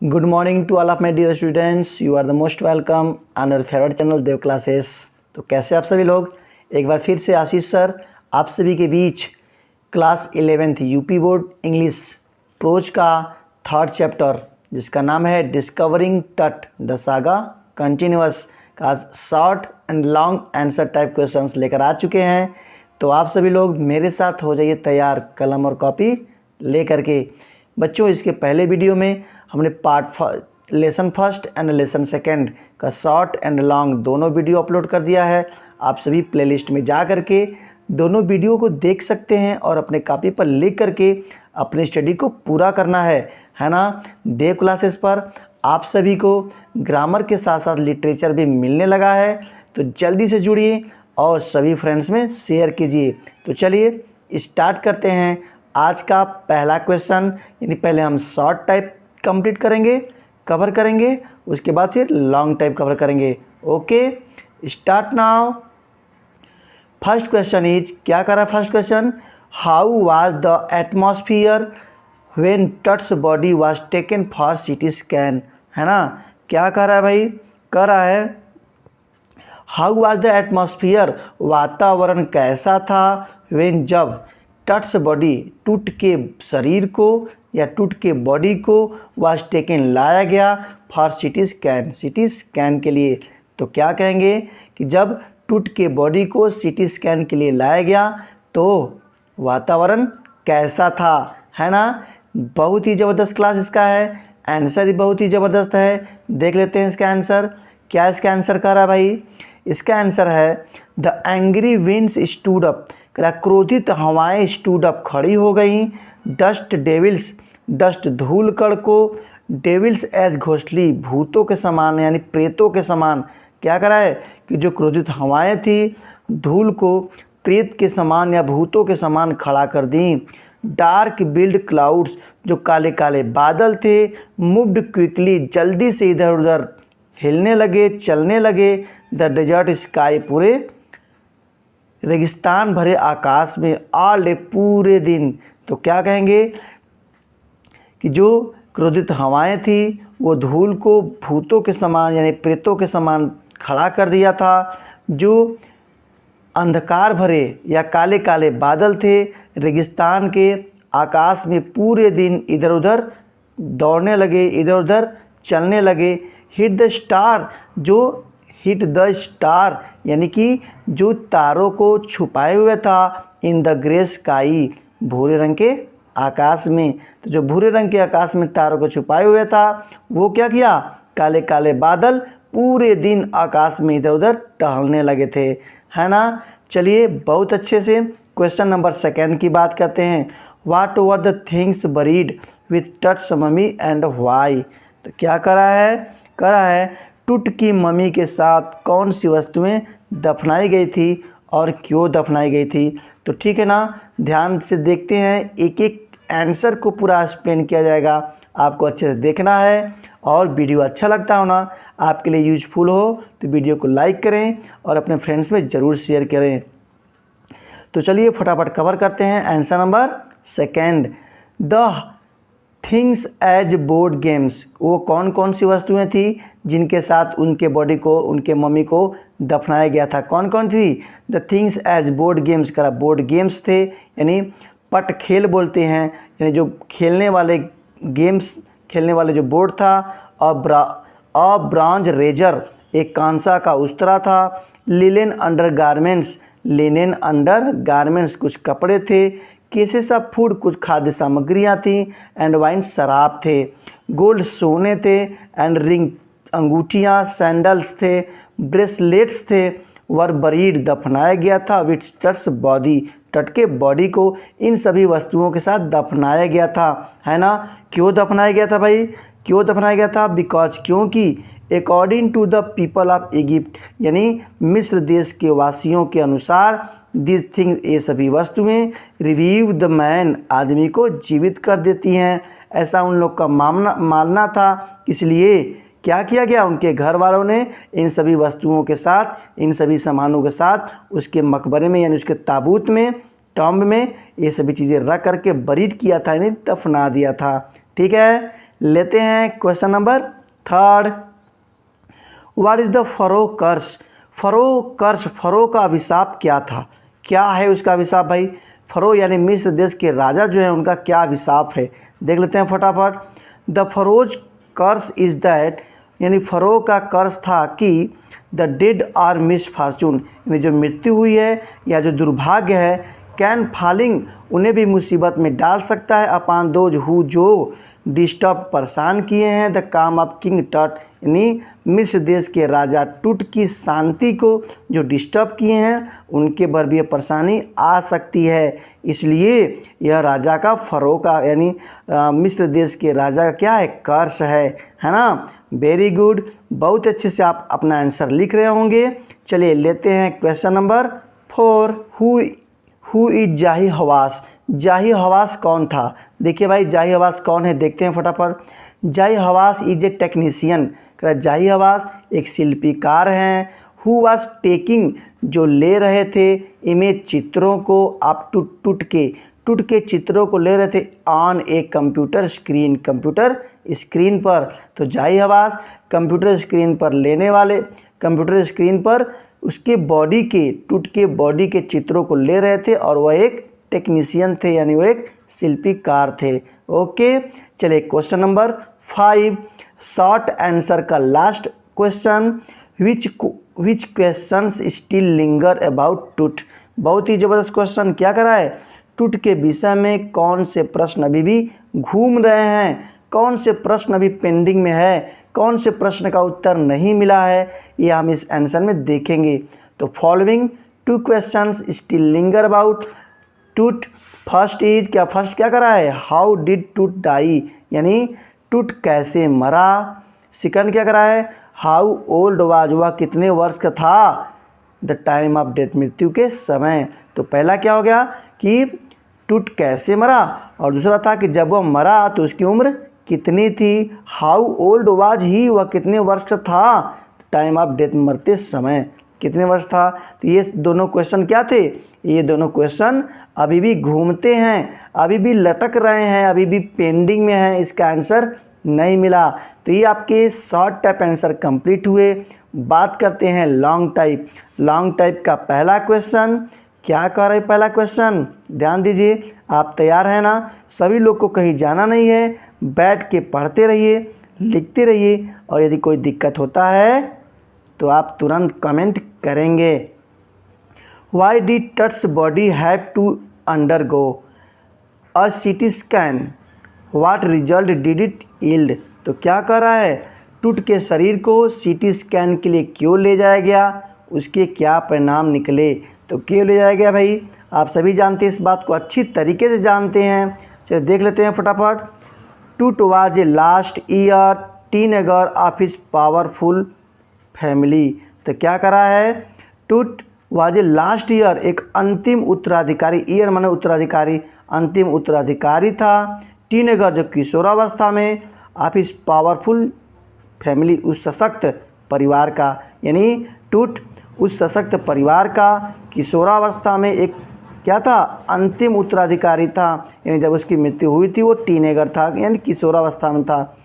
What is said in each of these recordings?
Good morning to all of my dear students. You are the most welcome on your favorite channel Dev classes. तो कैसे आप सभी लोग, एक बार फिर से आशीष सर आप सभी के बीच class 11th UP board English prose का थर्ड चैप्टर जिसका नाम है discovering Tut the saga continuous का short and long answer type questions लेकर आ चुके हैं। तो आप सभी लोग मेरे साथ हो जाइए तैयार कलम और कॉपी लेकर के। बच्चों, इसके पहले वीडियो में हमने lesson first and lesson second का शॉर्ट एंड लॉन्ग दोनों वीडियो अपलोड कर दिया है। आप सभी प्लेलिस्ट में जा कर के दोनों वीडियो को देख सकते हैं और अपने कॉपी पर लिख करके अपने स्टडी को पूरा करना है ना। देव क्लासेस पर आप सभी को ग्रामर के साथ साथ लिटरेचर भी मिलने लगा है, तो जल्दी से जुड़िए और सभी फ्रेंड्स में शेयर कीजिए। तो चलिए स्टार्ट करते हैं आज का पहला क्वेश्चन। यानी पहले हम शॉर्ट टाइप कंप्लीट करेंगे, कवर करेंगे, उसके बाद फिर लॉन्ग टाइप कवर करेंगे। Okay, start now. First question is, क्या कर रहा है first question, how was the atmosphere when Tut's body was taken for CT scan, है ना। क्या कर रहा है भाई, कर रहा है हाउ वाज द एटमॉस्फियर, वातावरण कैसा था, व्हेन जब टट्स बॉडी टूट के शरीर को या टूट के बॉडी को वाज टेकन लाया गया for CT scan, CT scan के लिए। तो क्या कहेंगे कि जब टूट के बॉडी को सीटी स्कैन के लिए लाया गया तो वातावरण कैसा था, है ना। बहुत ही ज़बरदस्त क्लास इसका है, आंसर भी बहुत ही ज़बरदस्त है। देख लेते हैं इसका आंसर। क्या इसका आंसर कर रहा है भाई, इसका आंसर है the angry winds stood up, क्रोधित हवाएं स्टूड अप खड़ी हो गई, डस्ट डेविल्स, डस्ट धूल कण को, डेविल्स एज घोंसली, भूतों के समान यानी प्रेतों के समान। क्या करा है कि जो क्रोधित हवाएं थी धूल को प्रेत के समान या भूतों के समान खड़ा कर दी। डार्क बिल्ड क्लाउड्स, जो काले काले बादल थे, मूव्ड क्विकली, जल्दी से इधर उधर हिलने लगे, चलने लगे। द डेजर्ट स्काई, पूरे रेगिस्तान भरे आकाश में, ऑल डे, पूरे दिन। तो क्या कहेंगे कि जो क्रोधित हवाएं थी वो धूल को भूतों के समान यानी प्रेतों के समान खड़ा कर दिया था। जो अंधकार भरे या काले काले बादल थे रेगिस्तान के आकाश में पूरे दिन इधर उधर दौड़ने लगे, इधर उधर चलने लगे। हिट द स्टार, जो हिट द स्टार यानी कि जो तारों को छुपाए हुए था, इन द ग्रे स्काई, भूरे रंग के आकाश में। तो जो भूरे रंग के आकाश में तारों को छुपाए हुए था वो क्या किया, काले काले बादल पूरे दिन आकाश में इधर उधर टहलने लगे थे, है ना। चलिए बहुत अच्छे से क्वेश्चन नंबर सेकेंड की बात करते हैं। What were the things buried with Tut's mummy and why. तो क्या करा है टूट की मम्मी के साथ कौन सी वस्तुएं दफनाई गई थी और क्यों दफनाई गई थी। तो ठीक है ना, ध्यान से देखते हैं, एक एक आंसर को पूरा एक्सप्लेन किया जाएगा। आपको अच्छे से देखना है और वीडियो अच्छा लगता हो ना, आपके लिए यूजफुल हो तो वीडियो को लाइक करें और अपने फ्रेंड्स में ज़रूर शेयर करें। तो चलिए फटाफट कवर करते हैं answer number second. The things as board games, वो कौन कौन सी वस्तुएं थी जिनके साथ उनके बॉडी को, उनके मम्मी को दफनाया गया था, कौन कौन थी। The things as board games करा, बोर्ड गेम्स थे यानी पट खेल बोलते हैं, यानी जो खेलने वाले गेम्स खेलने वाले जो बोर्ड था। अ ब्रॉन्ज रेजर, एक कांसा का उस्तरा था। Linen under garments, linen under garments, कुछ कपड़े थे। केसेस ऑफ फूड, कुछ खाद्य सामग्रियाँ थी। एंड वाइन, शराब थे। गोल्ड, सोने थे। एंड रिंग, अंगूठियाँ। सैंडल्स थे। ब्रेसलेट्स थे। वर बरीड, दफनाया गया था। विथ टट्स बॉडी, टट के बॉडी को इन सभी वस्तुओं के साथ दफनाया गया था, है ना। क्यों दफनाया गया था भाई, क्यों दफनाया गया था, बिकॉज, क्योंकि according to the people of Egypt, यानी मिस्र देश के वासियों के अनुसार, दिस थिंग्स, ये सभी वस्तुएं, रिवीव द मैन, आदमी को जीवित कर देती हैं, ऐसा उन लोग का मानना था। इसलिए क्या किया गया, उनके घर वालों ने इन सभी वस्तुओं के साथ, इन सभी सामानों के साथ उसके मकबरे में यानी उसके ताबूत में, टॉम्ब में ये सभी चीज़ें रख करके बरीड किया था, यानी दफना दिया था। ठीक है, लेते हैं question number 3। What is the Pharaoh curse? Pharaoh का अभिशाप क्या था? क्या है उसका अभिशाप भाई? फरो यानी मिस्र देश के राजा जो है उनका क्या अभिशाप है, देख लेते हैं फटाफट। The Pharaoh's curse is that, यानी फरो का कर्स था कि द डेड आर मिसफॉर्चून, यानी जो मृत्यु हुई है या जो दुर्भाग्य है, कैन फॉलिंग, उन्हें भी मुसीबत में डाल सकता है, अपान दोज हु, जो डिस्टर्ब, परेशान किए हैं, द काम ऑफ किंग टट, यानी मिस्र देश के राजा टूट की शांति को जो डिस्टर्ब किए हैं उनके पर भी परेशानी आ सकती है। इसलिए यह राजा का फरो का यानी मिस्र देश के राजा का क्या है, कर्स है ना। वेरी गुड, बहुत अच्छे से आप अपना आंसर लिख रहे होंगे। चलिए लेते हैं क्वेश्चन नंबर 4। हु इज जाही हवास? जाही हवास कौन था? देखिए भाई जाही हवास कौन है, देखते हैं फटाफट। जाही हवास इज ए टेक्नीशियन, जाही हवास एक शिल्पीकार हैं। हु वाज टेकिंग, जो ले रहे थे, इमेज, चित्रों को, आप टूट के चित्रों को ले रहे थे, on a computer screen, computer screen पर। तो जाही हवास कंप्यूटर स्क्रीन पर लेने वाले, कंप्यूटर स्क्रीन पर उसके बॉडी के, टूट के बॉडी के चित्रों को ले रहे थे और वह एक टेक्नीशियन थे, यानी वो एक शिल्पीकार थे। ओके, चलिए क्वेश्चन नंबर 5, शॉर्ट आंसर का last question. Which questions still linger about Tut? बहुत ही ज़बरदस्त क्वेश्चन, क्या करा है, टूट के विषय में कौन से प्रश्न अभी भी घूम रहे हैं, कौन से प्रश्न अभी पेंडिंग में है, कौन से प्रश्न का उत्तर नहीं मिला है, ये हम इस आंसर में देखेंगे। तो following 2 questions still linger about Tut. First is, first क्या करा है, हाउ डिड टूट डाई, यानी टूट कैसे मरा। सेकंड क्या करा है, हाउ ओल्ड वाज, वह कितने वर्ष का था, द टाइम ऑफ डेथ, मृत्यु के समय। तो पहला क्या हो गया कि टूट कैसे मरा, और दूसरा था कि जब वह मरा तो उसकी उम्र कितनी थी, हाउ ओल्ड वाज ही, वह कितने वर्ष का था, टाइम ऑफ डेथ, मरते समय कितने वर्ष था। तो ये दोनों क्वेश्चन क्या थे, ये दोनों क्वेश्चन अभी भी घूमते हैं, अभी भी लटक रहे हैं, अभी भी पेंडिंग में हैं, इसका आंसर नहीं मिला। तो ये आपके शॉर्ट टाइप आंसर कंप्लीट हुए। बात करते हैं लॉन्ग टाइप। लॉन्ग टाइप का पहला क्वेश्चन क्या कह रहे, पहला क्वेश्चन ध्यान दीजिए, आप तैयार हैं ना? सभी लोग को कहीं जाना नहीं है, बैठ के पढ़ते रहिए, लिखते रहिए, और यदि कोई दिक्कत होता है तो आप तुरंत कमेंट करेंगे। Why did Tut's body have to undergo a CT scan? What result did it yield? तो क्या कह रहा है, टूट के शरीर को CT स्कैन के लिए क्यों ले जाया गया, उसके क्या परिणाम निकले। तो क्यों ले जाया गया भाई, आप सभी जानते हैं, इस बात को अच्छी तरीके से जानते हैं। चलिए देख लेते हैं फटाफट। Tut was a last year teenager of his powerful family. तो क्या करा है, टूट वाज ए लास्ट ईयर, एक अंतिम उत्तराधिकारी, ईयर माने उत्तराधिकारी, अंतिम उत्तराधिकारी था, टीनेगर जो किशोरावस्था में, ऑफ हिज पावरफुल फैमिली, उस सशक्त परिवार का, यानी टूट उस सशक्त परिवार का किशोरावस्था में एक क्या था, अंतिम उत्तराधिकारी था, यानी जब उसकी मृत्यु हुई थी वो टीनेगर था, यानी किशोरावस्था में था।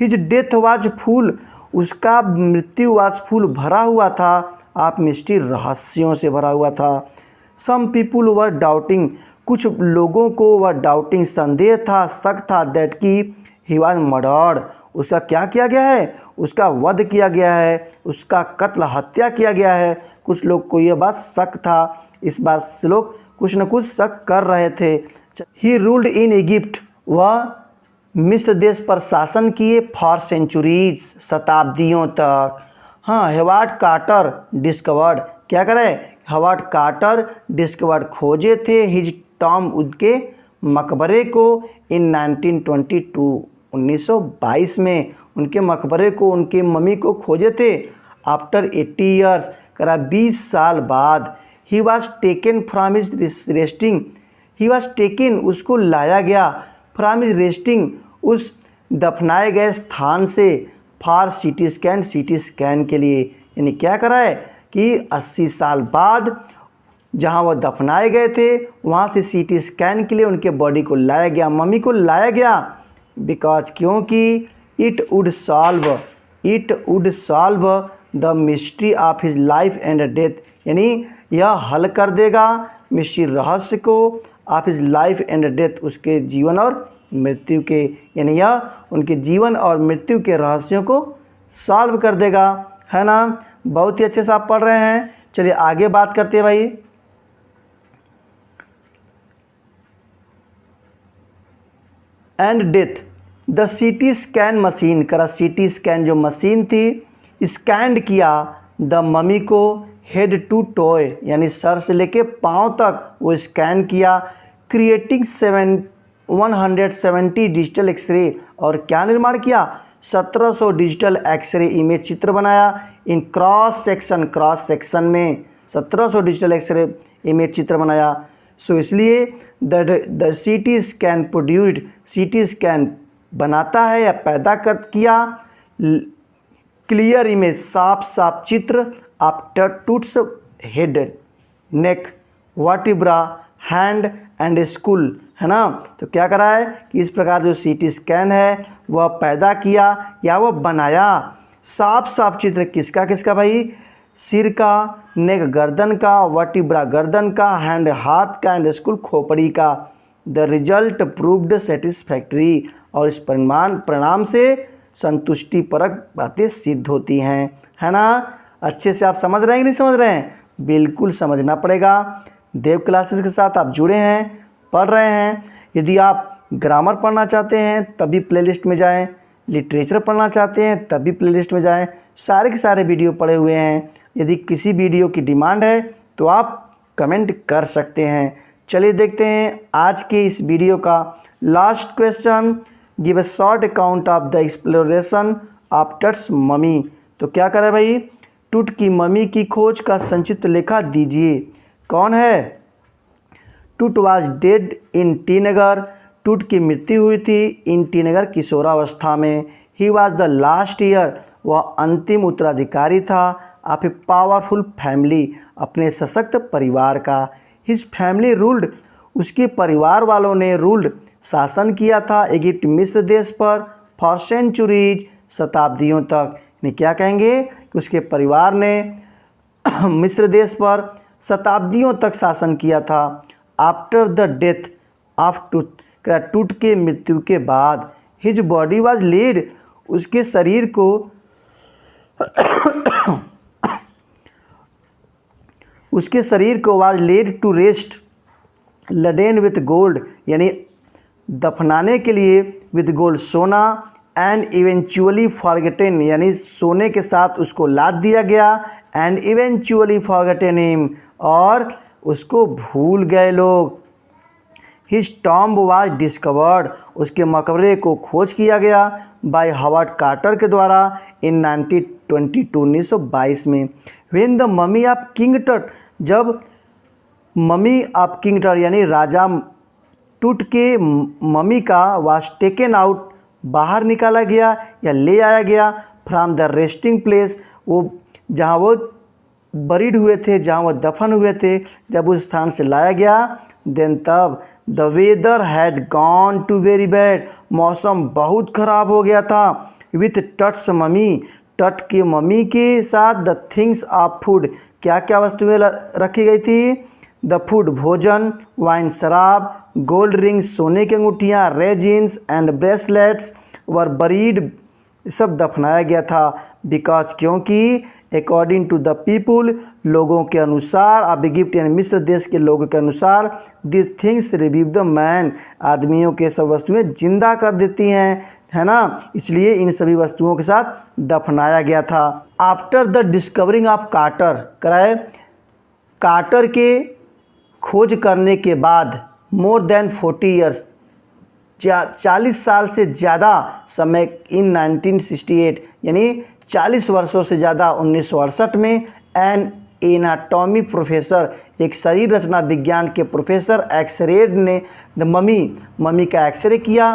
हिज डेथ वाज फुल, उसका मृत्यु वाज फुल, भरा हुआ था, आप मिस्ट्री, रहस्यों से भरा हुआ था। सम पीपुल वर डाउटिंग, कुछ लोगों को वह डाउटिंग, संदेह था, शक था, दैट की ही वाज मर्डर्ड, उसका क्या किया गया है, उसका वध किया गया है, उसका कत्ल, हत्या किया गया है। कुछ लोग को यह बात शक था, इस बात से लोग कुछ न कुछ शक कर रहे थे। ही रूल्ड इन इजिप्ट, वह मिस्र देश पर शासन किए, फॉर सेंचुरीज, शताब्दियों तक। हाँ, हेवार्ड कार्टर डिस्कवर्ड, क्या करे, हेवार्ड कार्टर डिस्कवर्ड, खोजे थे, हिज टॉम, उनके मकबरे को, इन 1922, 1922 में उनके मकबरे को, उनके मम्मी को खोजे थे, आफ्टर 80 ईयर्स, करा 20 साल बाद। He was taken from his resting, he was taken, उसको लाया गया, फ्राम हिज रेस्टिंग, उस दफनाए गए स्थान से, for CT scan, CT scan के लिए, यानी क्या करा है कि 80 साल बाद जहाँ वह दफनाए गए थे वहाँ से सीटी स्कैन के लिए उनके बॉडी को लाया गया, मम्मी को लाया गया, बिकॉज क्योंकि it would solve the mystery of his life and death, यानी यह हल कर देगा मिस्ट्री रहस्य को of his life and death, उसके जीवन और मृत्यु के, यानी यह उनके जीवन और मृत्यु के रहस्यों को सॉल्व कर देगा, है ना। बहुत ही अच्छे से आप पढ़ रहे हैं। चलिए आगे बात करते हैं भाई। And death the CT scan machine, करा सीटी स्कैन जो मशीन थी स्कैंड किया द ममी को हेड टू टॉय, यानी सर से लेके पाँव तक वो स्कैन किया, क्रिएटिंग 170 डिजिटल एक्सरे, और क्या निर्माण किया 1700 डिजिटल एक्सरे इमेज चित्र बनाया इन क्रॉस सेक्शन में 1700 डिजिटल एक्सरे इमेज चित्र बनाया। सो इसलिए the CT scan produced, CT scan बनाता है या पैदा कर किया क्लियर इमेज, साफ चित्र after Toots head, neck, vertebra, hand and school, है ना। तो क्या करा है कि इस प्रकार जो सीटी स्कैन है वह पैदा किया या वह बनाया साफ चित्र किसका भाई, सिर का, नेक गर्दन का, वर्टिब्रा गर्दन का, हैंड हाथ का एंड स्कुल खोपड़ी का। द रिजल्ट प्रूव्ड सेटिस्फैक्ट्री, और इस परिणाम से संतुष्टिपरक बातें सिद्ध होती हैं, है ना। अच्छे से आप समझ रहे हैं कि नहीं समझ रहे हैं? बिल्कुल समझना पड़ेगा। देव क्लासेस के साथ आप जुड़े हैं, पढ़ रहे हैं। यदि आप ग्रामर पढ़ना चाहते हैं तभी प्लेलिस्ट में जाएं, लिटरेचर पढ़ना चाहते हैं तभी प्लेलिस्ट में जाएं, सारे के सारे वीडियो पढ़े हुए हैं। यदि किसी वीडियो की डिमांड है तो आप कमेंट कर सकते हैं। चलिए देखते हैं आज के इस वीडियो का last question. Give a short account of the exploration of Tut's mummy. तो क्या करें भाई, टूट की मम्मी की खोज का संक्षिप्त लेखा दीजिए। कौन है? टूट वाज डेड इन टी नगर, टूट की मृत्यु हुई थी इन टी नगर किशोरावस्था में। He was the last year, वह अंतिम उत्तराधिकारी था ऑफ ए पावरफुल फैमिली, अपने सशक्त परिवार का। हिज फैमिली रूल्ड, उसके परिवार वालों ने रूल्ड शासन किया था इजिप्ट मिस्र देश पर फॉर सेंचुरीज, शताब्दियों तक। यानी क्या कहेंगे कि उसके परिवार ने मिस्र देश पर शताब्दियों तक शासन किया था। आफ्टर द डेथ ऑफ टूट, टूट के मृत्यु के बाद, हिज बॉडी वाज लेड, उसके शरीर को was laid to rest, laden with gold, यानी दफनाने के लिए विथ गोल्ड, सोना, एंड इवेंचुअली फॉरगेटन, यानी सोने के साथ उसको लाद दिया गया, एंड इवेंचुअली फॉरगेटन हिम, और उसको भूल गए लोग। हिज टॉम्ब वाज डिस्कवर्ड, उसके मकबरे को खोज किया गया बाय हावर्ड कार्टर के द्वारा इन 1922 में। When the mummy of king टट, जब ममी ऑफ किंग टट यानी राजा टूट के ममी का वाज टेकन आउट, बाहर निकाला गया या ले आया गया फ्रॉम द रेस्टिंग प्लेस, वो जहाँ वो बरीड हुए थे, जहाँ वो दफन हुए थे, जब उस स्थान से लाया गया, देन तब the weather had gone to very bad, मौसम बहुत ख़राब हो गया था। विथ टट्स ममी, टट के मम्मी के साथ द थिंग्स ऑफ फूड, क्या क्या वस्तुएं रखी गई थी? द फूड भोजन, वाइन शराब, गोल्ड रिंग सोने की अंगूठियाँ, resins and bracelets were buried, सब दफनाया गया था। बिकॉज क्योंकि अकॉर्डिंग टू द पीपुल, लोगों के अनुसार, अब इजिप्ट यानी मिस्र देश के लोगों के अनुसार, this things review the man, आदमियों के सब वस्तुएं जिंदा कर देती हैं, है ना। इसलिए इन सभी वस्तुओं के साथ दफनाया गया था। After the discovering of Carter, कराए कार्टर के खोज करने के बाद, मोर देन 40 ईयर्स, 40 साल से ज़्यादा समय, इन 1968 यानी 40 वर्षों से ज़्यादा 1968 में, एन एनाटॉमी प्रोफेसर, एक शरीर रचना विज्ञान के प्रोफेसर, एक्सरेड ने द ममी का एक्सरे किया।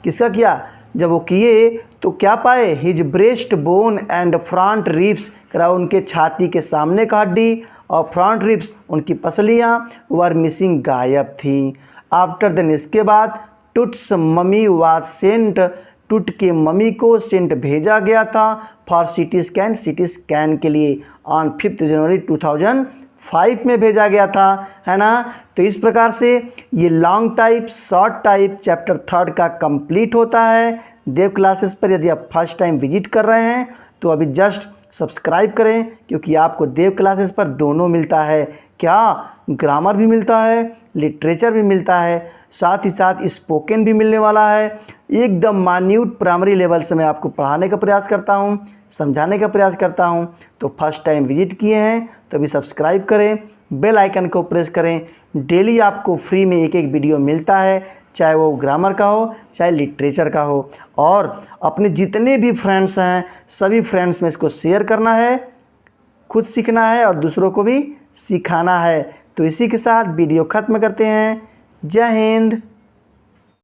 किसका किया? जब वो किए तो क्या पाए? His breast bone and front ribs, करा उनके छाती के सामने का हड्डी और फ्रंट रिब्स, उनकी पसलियाँ वर मिसिंग, गायब थी। आफ्टर देन, इसके बाद टुट्स मम्मी वाज सेंट, टुट के मम्मी को सेंट भेजा गया था फॉर सीटी स्कैन के लिए ऑन 5 जनवरी 2005 में भेजा गया था, है ना। तो इस प्रकार से ये long type short type chapter 3 का कंप्लीट होता है देव क्लासेस पर। यदि आप फर्स्ट टाइम विजिट कर रहे हैं तो अभी जस्ट सब्सक्राइब करें, क्योंकि आपको देव क्लासेस पर दोनों मिलता है, क्या ग्रामर भी मिलता है, लिटरेचर भी मिलता है, साथ ही साथ स्पोकन भी मिलने वाला है। एकदम मान्यूट प्राइमरी लेवल से मैं आपको पढ़ाने का प्रयास करता हूं, समझाने का प्रयास करता हूं। तो फर्स्ट टाइम विजिट किए हैं तो अभी सब्सक्राइब करें, बेल आइकन को प्रेस करें। डेली आपको फ्री में एक वीडियो मिलता है, चाहे वो ग्रामर का हो चाहे लिटरेचर का हो। और अपने जितने भी फ्रेंड्स हैं सभी फ्रेंड्स में इसको शेयर करना है, खुद सीखना है और दूसरों को भी सिखाना है। तो इसी के साथ वीडियो ख़त्म करते हैं। जय हिंद।